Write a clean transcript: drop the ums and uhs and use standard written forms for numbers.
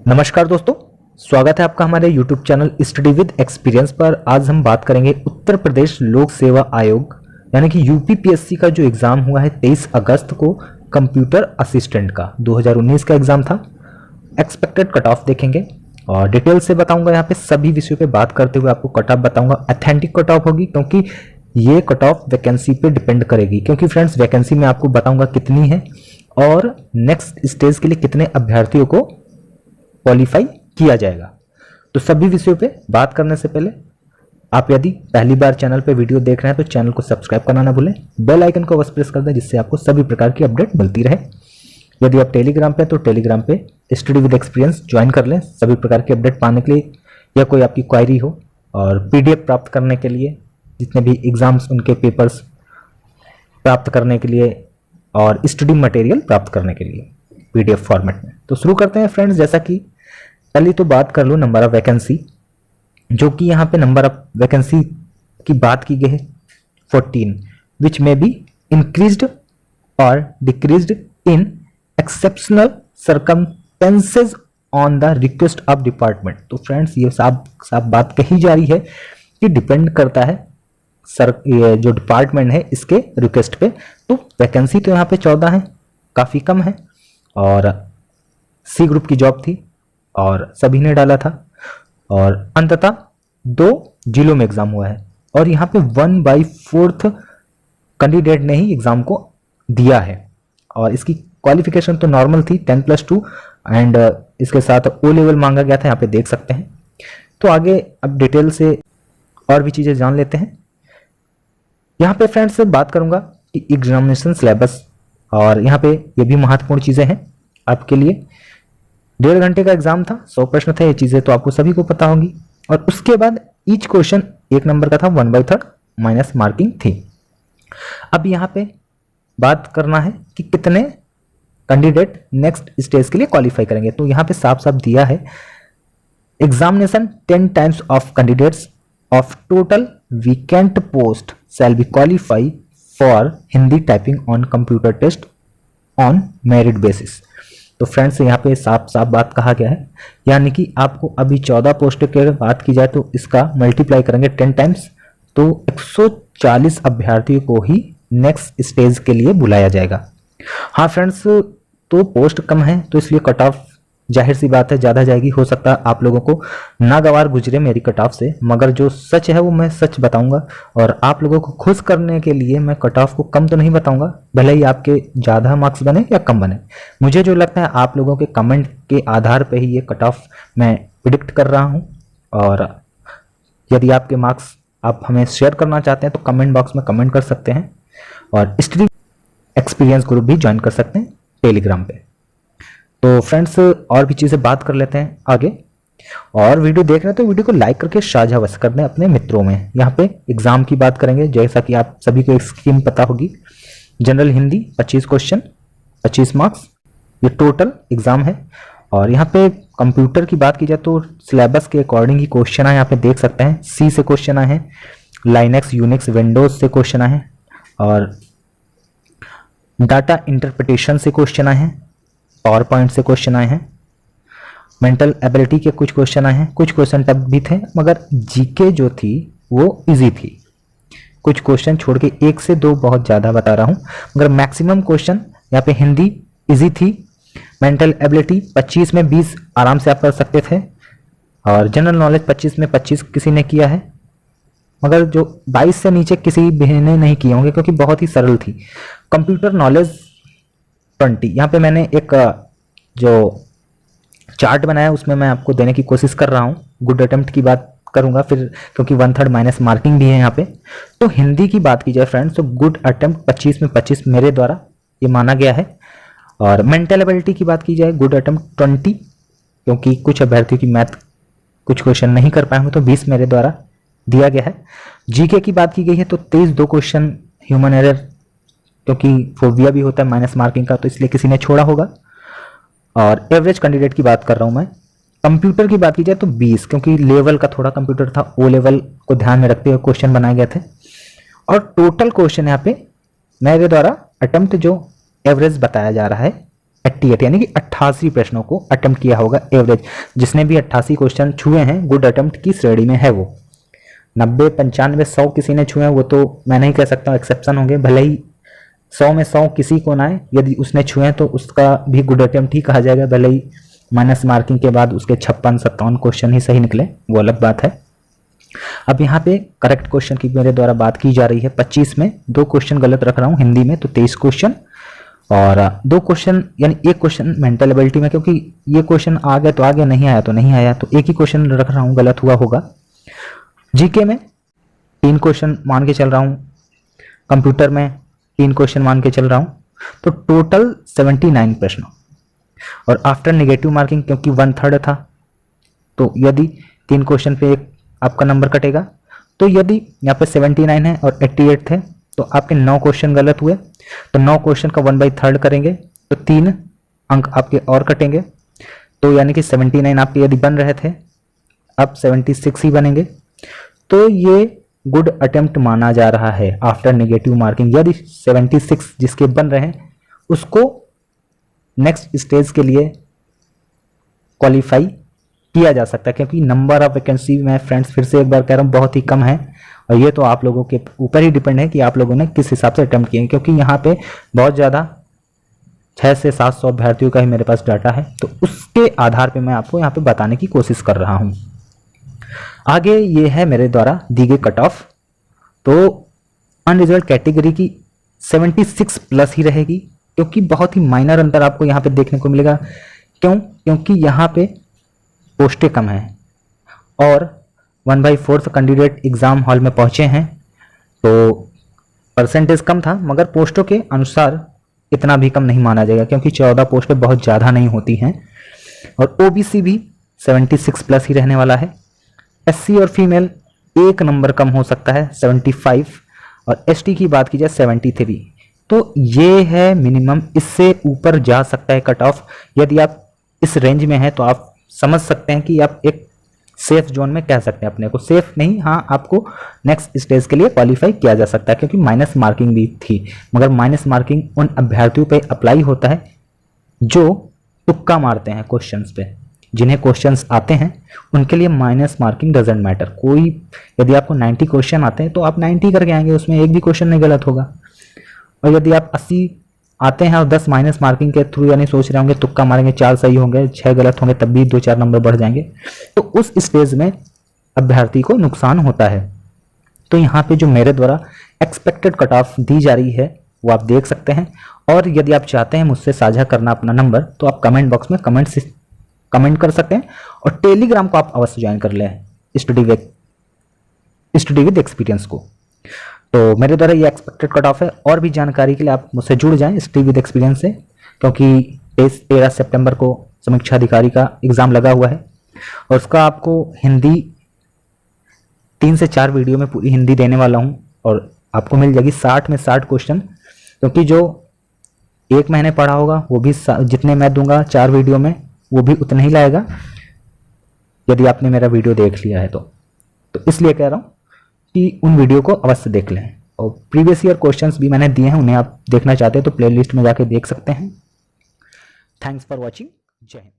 नमस्कार दोस्तों, स्वागत है आपका हमारे YouTube channel study with experience पर। आज हम बात करेंगे उत्तर प्रदेश लोक सेवा आयोग यानी कि यूपीपीएससी का जो एग्जाम हुआ है 23 अगस्त को कंप्यूटर असिस्टेंट का 2019 का एग्जाम था। एक्सपेक्टेड कट ऑफ देखेंगे और डिटेल से बताऊंगा। यहाँ पे सभी विषयों पे बात करते हुए आपको कट ऑफ बताऊंगा। ऑथेंटिक कट ऑफ होगी क्योंकि ये कट ऑफ वैकेंसी पे डिपेंड करेगी, क्योंकि फ्रेंड्स वैकेंसी में आपको बताऊंगा कितनी है और नेक्स्ट स्टेज के लिए कितने अभ्यर्थियों को क्वालिफाई किया जाएगा। तो सभी विषयों पे बात करने से पहले आप यदि पहली बार चैनल पे वीडियो देख रहे हैं तो चैनल को सब्सक्राइब करना ना भूलें, बेल आइकन को अवश्य प्रेस कर दें जिससे आपको सभी प्रकार की अपडेट मिलती रहे। यदि आप टेलीग्राम पे तो टेलीग्राम पे स्टडी विद एक्सपीरियंस ज्वाइन कर लें सभी प्रकार की अपडेट पाने के लिए, या कोई आपकी क्वायरी हो और पीडीएफ प्राप्त करने के लिए, जितने भी एग्जाम्स उनके पेपर्स प्राप्त करने के लिए और स्टडी मटेरियल प्राप्त करने के लिए पीडीएफ फॉर्मेट में। तो शुरू करते हैं फ्रेंड्स। जैसा कि पहले तो बात कर लो नंबर ऑफ वैकेंसी, जो कि यहाँ पे नंबर ऑफ वैकेंसी की बात की गई है 14, विच में बी इंक्रीज्ड और decreased in exceptional circumstances on the request of department. तो फ्रेंड्स ये साफ बात कही जा रही है कि डिपेंड करता है ये जो डिपार्टमेंट है इसके रिक्वेस्ट पे। तो वैकेंसी तो यहाँ पे 14 है, काफ़ी कम है, और सी ग्रुप की जॉब थी और सभी ने डाला था, और अंततः 2 जिलों में एग्जाम हुआ है और यहाँ पे 1/4 कैंडिडेट ने ही एग्जाम को दिया है। और इसकी क्वालिफिकेशन तो नॉर्मल थी 10+2 एंड इसके साथ ओ लेवल मांगा गया था, यहाँ पे देख सकते हैं। तो आगे अब डिटेल से और भी चीज़ें जान लेते हैं। यहाँ पे फ्रेंड्स से बात करूंगा कि एग्जामिनेशन सिलेबस, और यहाँ पे ये भी महत्वपूर्ण चीज़ें हैं आपके लिए। 1.5 घंटे का एग्जाम था, 100 प्रश्न थे, ये चीजें तो आपको सभी को पता होगी। और उसके बाद ईच क्वेश्चन 1 नंबर का था, 1/3 माइनस मार्किंग थी। अब यहाँ पे बात करना है कि कितने कैंडिडेट नेक्स्ट स्टेज के लिए क्वालिफाई करेंगे। तो यहाँ पे साफ साफ दिया है, examination 10 times of candidates of total vacant post shall be qualify for Hindi typing on computer test on merit basis. तो फ्रेंड्स यहाँ पे साफ साफ बात कहा गया है, यानी कि आपको अभी 14 पोस्ट के बात की जाए तो इसका मल्टीप्लाई करेंगे 10 टाइम्स, तो 140 अभ्यर्थियों को ही नेक्स्ट स्टेज के लिए बुलाया जाएगा। हाँ फ्रेंड्स, तो पोस्ट कम है तो इसलिए कट ऑफ जाहिर सी बात है ज़्यादा जाएगी। हो सकता है आप लोगों को नागवार गुजरे मेरी कट ऑफ से, मगर जो सच है वो मैं सच बताऊंगा और आप लोगों को खुश करने के लिए मैं कट ऑफ को कम तो नहीं बताऊंगा, भले ही आपके ज़्यादा मार्क्स बने या कम बने। मुझे जो लगता है आप लोगों के कमेंट के आधार पर ही ये कट ऑफ मैं प्रिडिक्ट कर रहा हूँ। और यदि आपके मार्क्स आप हमें शेयर करना चाहते हैं तो कमेंट बॉक्स में कमेंट कर सकते हैं, और स्टडी एक्सपीरियंस ग्रुप भी ज्वाइन कर सकते हैं टेलीग्राम पे। तो फ्रेंड्स और भी चीज़ें बात कर लेते हैं आगे। और वीडियो देख रहे हैं तो वीडियो को लाइक करके साझा अवश्य कर दें अपने मित्रों में। यहाँ पे एग्जाम की बात करेंगे, जैसा कि आप सभी को एक स्कीम पता होगी। जनरल हिंदी 25 क्वेश्चन 25 मार्क्स, ये टोटल एग्जाम है। और यहाँ पे कंप्यूटर की बात की जाए तो सिलेबस के अकॉर्डिंग ही क्वेश्चन आए, यहाँ पे देख सकते हैं। सी से क्वेश्चन आए हैं, लाइनेक्स यूनिक्स विंडोज से क्वेश्चन आए हैं, और डाटा इंटरप्रिटेशन से क्वेश्चन आए हैं, पावर पॉइंट से क्वेश्चन आए हैं, मेंटल एबिलिटी के कुछ क्वेश्चन आए हैं। कुछ क्वेश्चन टफ भी थे, मगर जीके जो थी वो इजी थी। कुछ क्वेश्चन छोड़ के 1 से 2 बहुत ज़्यादा बता रहा हूँ, मगर मैक्सिमम क्वेश्चन यहाँ पे हिंदी इजी थी। मेंटल एबिलिटी 25 में 20 आराम से आप कर सकते थे, और जनरल नॉलेज 25 में 25 किसी ने किया है, मगर जो 22 से नीचे किसी भी ने नहीं किए होंगे क्योंकि बहुत ही सरल थी। कंप्यूटर नॉलेज 20, यहाँ पे मैंने एक जो चार्ट बनाया उसमें मैं आपको देने की कोशिश कर रहा हूँ। गुड अटेम्प्ट की बात करूंगा फिर, क्योंकि 1/3 माइनस मार्किंग भी है यहाँ पे। तो हिंदी की बात की जाए फ्रेंड्स तो गुड अटेम्प्ट 25 में 25 मेरे द्वारा ये माना गया है। और मेंटल एबिलिटी की बात की जाए गुड अटेम्प्ट 20, क्योंकि कुछ अभ्यर्थियों की मैथ कुछ क्वेश्चन नहीं कर पाए होंगे तो 20 मेरे द्वारा दिया गया है। जीके की बात की गई है तो 23 क्वेश्चन ह्यूमन एरर, क्योंकि फोबिया भी होता है माइनस मार्किंग का, तो इसलिए किसी ने छोड़ा होगा। और एवरेज कैंडिडेट की बात कर रहा हूं मैं। कंप्यूटर की बात की जाए तो 20, क्योंकि लेवल का थोड़ा कंप्यूटर था, ओ लेवल को ध्यान में रखते हुए क्वेश्चन बनाए गए थे। और टोटल क्वेश्चन यहाँ पे मेरे द्वारा अटेम्प्ट जो एवरेज बताया जा रहा है 88 यानी कि 88 प्रश्नों को अटेम्प्ट किया होगा एवरेज। जिसने भी 88 क्वेश्चन छुए हैं गुड अटेम्प्ट की श्रेणी में है वो। 90, 95, 100 किसी ने छुए हैं वो तो मैं नहीं कह सकता हूँ, एक्सेप्शन होंगे, भले ही 100 में 100 किसी को ना आए, यदि उसने छुए तो उसका भी गुड अटेम्प्ट ही कहा जाएगा, भले ही माइनस मार्किंग के बाद उसके 56-57 क्वेश्चन ही सही निकले, वो अलग बात है। अब यहाँ पे करेक्ट क्वेश्चन की मेरे द्वारा बात की जा रही है। 25 में 2 क्वेश्चन गलत रख रहा हूँ हिंदी में, तो 23 क्वेश्चन, और 2 क्वेश्चन यानी 1 क्वेश्चन मेंटल एबिलिटी में, क्योंकि ये क्वेश्चन आ गया तो आ गया, नहीं आया तो नहीं आया, तो एक ही क्वेश्चन रख रहा हूँ, गलत हुआ होगा। जीके में 3 क्वेश्चन मान के चल रहा हूँ, कंप्यूटर में 3 क्वेश्चन मान के चल रहा हूँ, तो टोटल 79 प्रश्न। और आफ्टर नेगेटिव मार्किंग क्योंकि 1/3 था, तो यदि 3 क्वेश्चन पे एक आपका नंबर कटेगा, तो यदि यहाँ पे 79 है और 88 थे तो आपके 9 क्वेश्चन गलत हुए, तो 9 क्वेश्चन का 1/3 करेंगे तो 3 अंक आपके और कटेंगे, तो यानी कि 79 आपके यदि बन रहे थे अब 76 ही बनेंगे। तो ये गुड अटेम्प्ट माना जा रहा है आफ्टर नेगेटिव मार्किंग। यदि 76 जिसके बन रहे हैं उसको नेक्स्ट स्टेज के लिए क्वालिफाई किया जा सकता है, क्योंकि नंबर ऑफ वैकेंसी में फ्रेंड्स फिर से एक बार कह रहा हूँ बहुत ही कम है, और ये तो आप लोगों के ऊपर ही डिपेंड है कि आप लोगों ने किस हिसाब से अटेम्प्ट किए हैं, क्योंकि यहाँ पे बहुत ज़्यादा 600 से 700 अभ्यर्थियों का ही मेरे पास डाटा है, तो उसके आधार पे मैं आपको यहाँ पे बताने की कोशिश कर रहा हूँ। आगे ये है मेरे द्वारा दी गई कट ऑफ, तो अनरिजर्व कैटेगरी की 76 प्लस ही रहेगी, क्योंकि बहुत ही माइनर अंतर आपको यहाँ पे देखने को मिलेगा। क्यों? क्योंकि यहाँ पे पोस्टें कम हैं और 1/4 कैंडिडेट एग्जाम हॉल में पहुंचे हैं, तो परसेंटेज कम था, मगर पोस्टों के अनुसार इतना भी कम नहीं माना जाएगा, क्योंकि 14 पोस्टें बहुत ज़्यादा नहीं होती हैं। और ओबीसी भी 76 प्लस ही रहने वाला है। एससी और फीमेल 1 नंबर कम हो सकता है 75, और एसटी की बात की जाए 73। तो ये है मिनिमम, इससे ऊपर जा सकता है कट ऑफ। यदि आप इस रेंज में हैं तो आप समझ सकते हैं कि आप एक सेफ जोन में कह सकते हैं अपने को, सेफ नहीं, हाँ आपको नेक्स्ट स्टेज के लिए क्वालिफाई किया जा सकता है, क्योंकि माइनस मार्किंग भी थी। मगर माइनस मार्किंग उन अभ्यर्थियों पे अप्लाई होता है जो तुक्का मारते हैं क्वेश्चंस पे। जिन्हें क्वेश्चंस आते हैं उनके लिए माइनस मार्किंग डजेंट मैटर। कोई यदि आपको 90 क्वेश्चन आते हैं तो आप 90 करके आएंगे, उसमें एक भी क्वेश्चन नहीं गलत होगा। और यदि आप 80 आते हैं और 10 माइनस मार्किंग के थ्रू यानी सोच रहे होंगे तुक्का मारेंगे, 4 सही होंगे 6 गलत होंगे, तब भी 2-4 नंबर बढ़ जाएंगे, तो उस स्टेज में अभ्यर्थी को नुकसान होता है। तो यहाँ पे जो मेरे द्वारा एक्सपेक्टेड कट ऑफ दी जा रही है वो आप देख सकते हैं। और यदि आप चाहते हैं मुझसे साझा करना अपना नंबर, तो आप कमेंट बॉक्स में कमेंट कर सकते हैं, और टेलीग्राम को आप अवश्य ज्वाइन कर लें स्टडी विद एक्सपीरियंस को। तो मेरे द्वारा ये एक्सपेक्टेड कट ऑफ है। और भी जानकारी के लिए आप मुझसे जुड़ जाएं स्टडी विद एक्सपीरियंस से, क्योंकि 13 सितंबर को समीक्षा अधिकारी का एग्ज़ाम लगा हुआ है, और उसका आपको हिंदी 3 से 4 वीडियो में पूरी हिंदी देने वाला हूं, और आपको मिल जाएगी 60 में 60 क्वेश्चन, क्योंकि जो 1 महीने पढ़ा होगा वो भी जितने मैं दूंगा 4 वीडियो में वो भी उतना ही लाएगा, यदि आपने मेरा वीडियो देख लिया है तो इसलिए कह रहा हूँ कि उन वीडियो को अवश्य देख लें। और प्रीवियस ईयर क्वेश्चंस भी मैंने दिए हैं, उन्हें आप देखना चाहते हैं तो प्लेलिस्ट में जाके देख सकते हैं। Thanks for watching. जय हिंद।